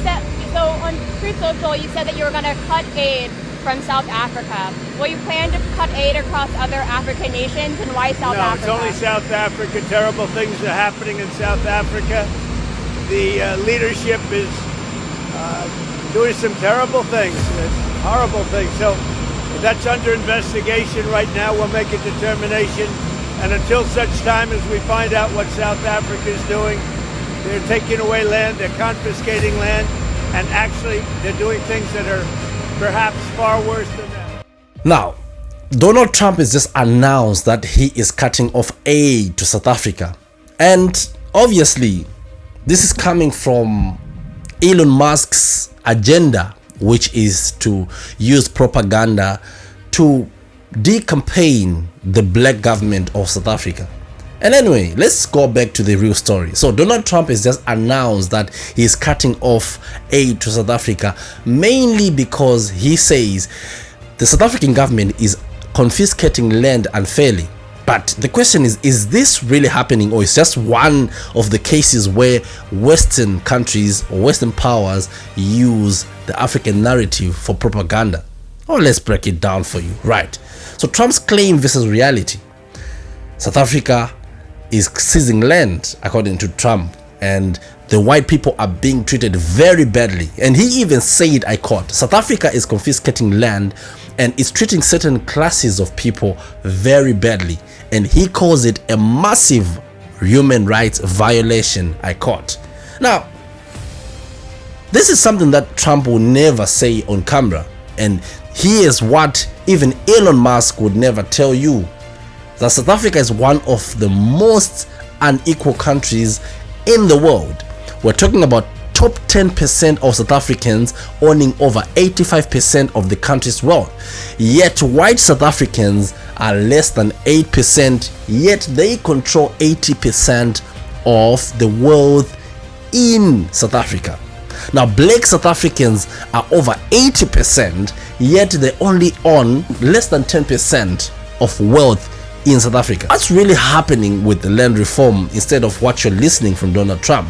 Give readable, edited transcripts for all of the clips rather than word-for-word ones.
So on Truth Social, you said that you were going to cut aid from South Africa. Will you plan to cut aid across other African nations, and why South Africa? No, it's only South Africa. Terrible things are happening in South Africa. The leadership is doing some terrible things, horrible things. So that's under investigation right now. We'll make a determination. And until such time as we find out what South Africa is doing, they're taking away land, they're confiscating land, and actually they're doing things that are perhaps far worse than that. Now, Donald Trump has just announced that he is cutting off aid to South Africa. And obviously, this is coming from Elon Musk's agenda, which is to use propaganda to decampaign the black government of South Africa. And anyway, let's go back to the real story. So Donald Trump has just announced that he is cutting off aid to South Africa, mainly because he says the South African government is confiscating land unfairly. But the question is this really happening, or is just one of the cases where Western countries or Western powers use the African narrative for propaganda? Oh, let's break it down for you. Right. So Trump's claim versus reality. South Africa is seizing land, according to Trump, and the white people are being treated very badly. And he even said, I quote, South Africa is confiscating land and is treating certain classes of people very badly. And he calls it a massive human rights violation, I quote. Now, this is something that Trump will never say on camera. And here's what even Elon Musk would never tell you. That South Africa is one of the most unequal countries in the world. We're talking about top 10% of South Africans owning over 85% of the country's wealth. Yet white South Africans are less than 8%, yet they control 80% of the wealth in South Africa. Now black South Africans are over 80%, yet they only own less than 10% of wealth in South Africa. What's really happening with the land reform instead of what you're listening from Donald Trump?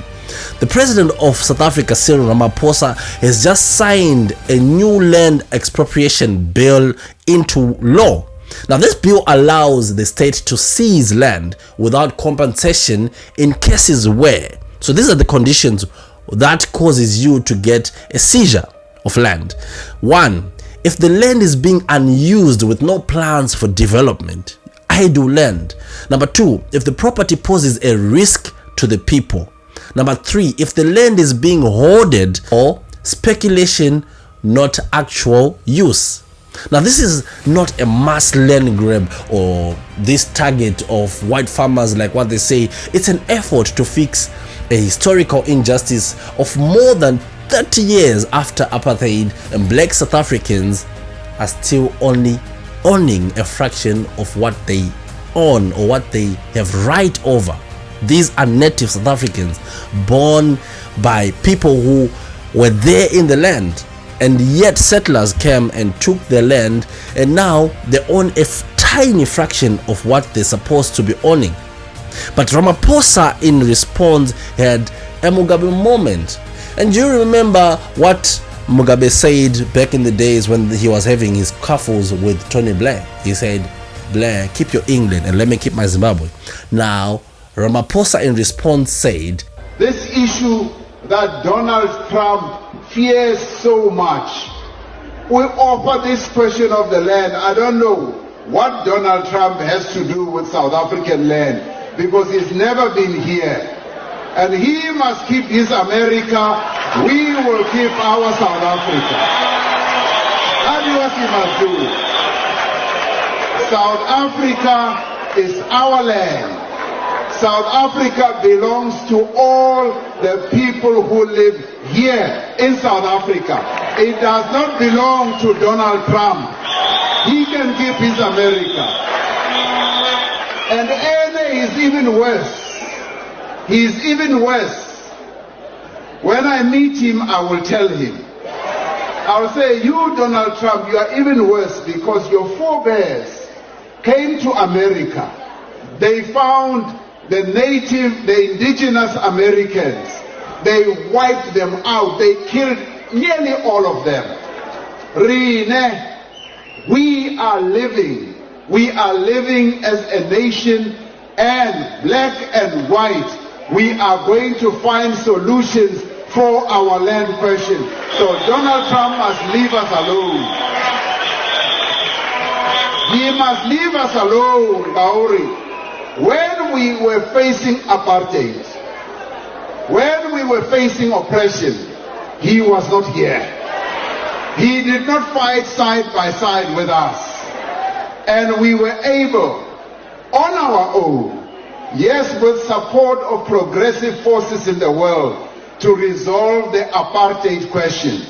The president of South Africa, President Ramaphosa, has just signed a new land expropriation bill into law. Now this bill allows the state to seize land without compensation in cases where, so these are the conditions that causes you to get a seizure of land. 1, if the land is being unused with no plans for development, idle land. Number 2, if the property poses a risk to the people. Number 3, if the land is being hoarded or speculation, not actual use. Now this is not a mass land grab or this target of white farmers like what they say. It's an effort to fix a historical injustice of more than 30 years after apartheid, and black South Africans are still only owning a fraction of what they own or what they have right over. These are native South Africans born by people who were there in the land, and yet settlers came and took their land, and now they own a tiny fraction of what they're supposed to be owning. But Ramaphosa in response had a Mugabe moment. And do you remember what Mugabe said back in the days when he was having his scuffles with Tony Blair? He said, Blair, keep your England and let me keep my Zimbabwe. Now, Ramaphosa in response said, this issue that Donald Trump fears so much, we offer this question of the land. I don't know what Donald Trump has to do with South African land, because he's never been here. And he must keep his America, we will keep our South Africa. That's what he must do. South Africa is our land. South Africa belongs to all the people who live here in South Africa. It does not belong to Donald Trump. He can keep his America. And Ene is even worse. He is even worse. When I meet him, I will tell him. I will say, you, Donald Trump, you are even worse because your forebears came to America. They found the native, the indigenous Americans. they wiped them out. They killed nearly all of them. Rine, we are living as a nation, and black and white, we are going to find solutions for our land question. So Donald Trump must leave us alone. He must leave us alone, Maori. When we were facing apartheid, when we were facing oppression, he was not here. He did not fight side by side with us. And we were able, on our own, yes, with support of progressive forces in the world, to resolve the apartheid question.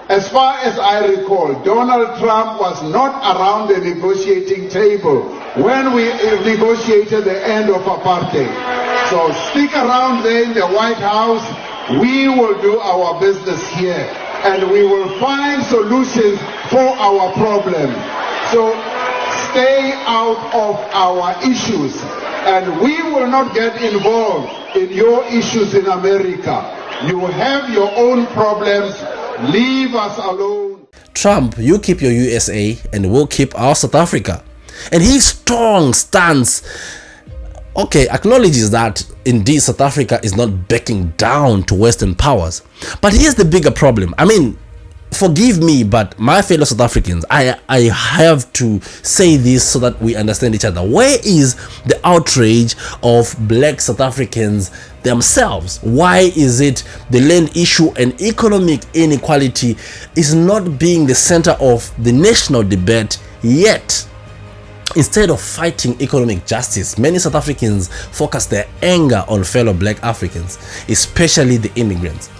As far as I recall, Donald Trump was not around the negotiating table when we negotiated the end of apartheid. So stick around there in the White House. We will do our business here, and we will find solutions for our problem. So stay out of our issues, and we will not get involved in your issues in America. You have your own problems. Leave us alone. Trump, you keep your USA and we'll keep our South Africa. And his strong stance, okay, acknowledges that indeed South Africa is not backing down to Western powers. But here's the bigger problem. I mean, forgive me, but my fellow South Africans, I have to say this so that we understand each other. Where is the outrage of black South Africans themselves? Why is it the land issue and economic inequality is not being the center of the national debate yet? Instead of fighting economic justice, many South Africans focus their anger on fellow black Africans, especially the immigrants.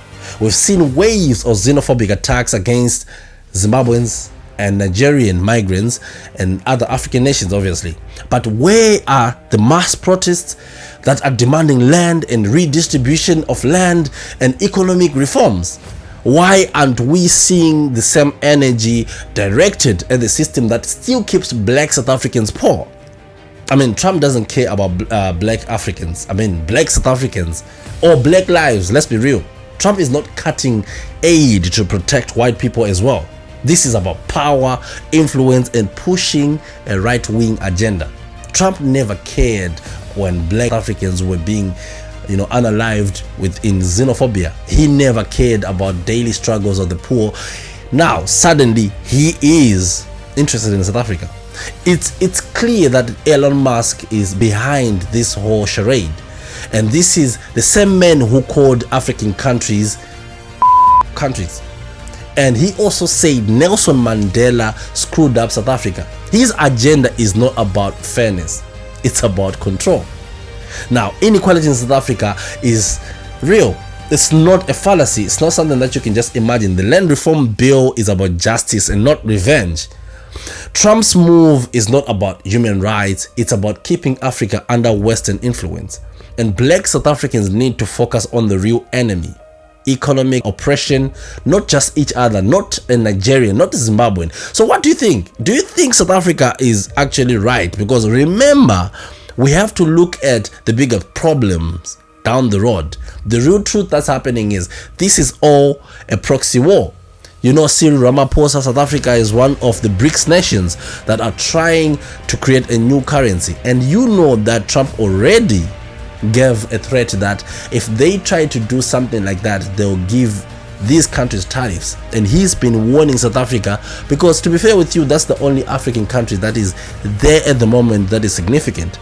We've seen waves of xenophobic attacks against Zimbabweans and Nigerian migrants and other African nations, obviously. But where are the mass protests that are demanding land and redistribution of land and economic reforms? Why aren't we seeing the same energy directed at the system that still keeps black South Africans poor? I mean, Trump doesn't care about black Africans. I mean, black South Africans or black lives, let's be real. Trump is not cutting aid to protect white people as well. This is about power, influence, and pushing a right-wing agenda. Trump never cared when black Africans were being, unalived within xenophobia. He never cared about daily struggles of the poor. Now, suddenly, he is interested in South Africa. It's clear that Elon Musk is behind this whole charade. And this is the same man who called African countries. And he also said Nelson Mandela screwed up South Africa. His agenda is not about fairness, it's about control. Now, inequality in South Africa is real. It's not a fallacy. It's not something that you can just imagine. The land reform bill is about justice and not revenge. Trump's move is not about human rights, it's about keeping Africa under Western influence. And black South Africans need to focus on the real enemy: economic oppression, not just each other, not a Nigerian, not a Zimbabwean. So what do you think? Do you think South Africa is actually right? Because remember, we have to look at the bigger problems down the road. The real truth that's happening is this is all a proxy war. Cyril Ramaphosa, South Africa is one of the BRICS nations that are trying to create a new currency. And you know that Trump already gave a threat that if they try to do something like that, they'll give these countries tariffs. And he's been warning South Africa because, to be fair with you, that's the only African country that is there at the moment that is significant.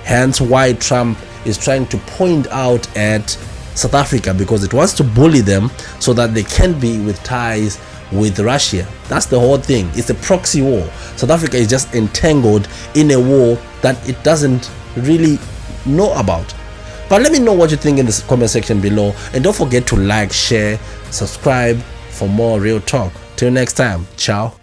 Hence why Trump is trying to point out at South Africa, because it wants to bully them so that they can be with ties with Russia. That's the whole thing. It's a proxy war. South Africa is just entangled in a war that it doesn't really know about. But let me know what you think in the comment section below, and don't forget to like, share, subscribe for more real talk. Till next time, ciao.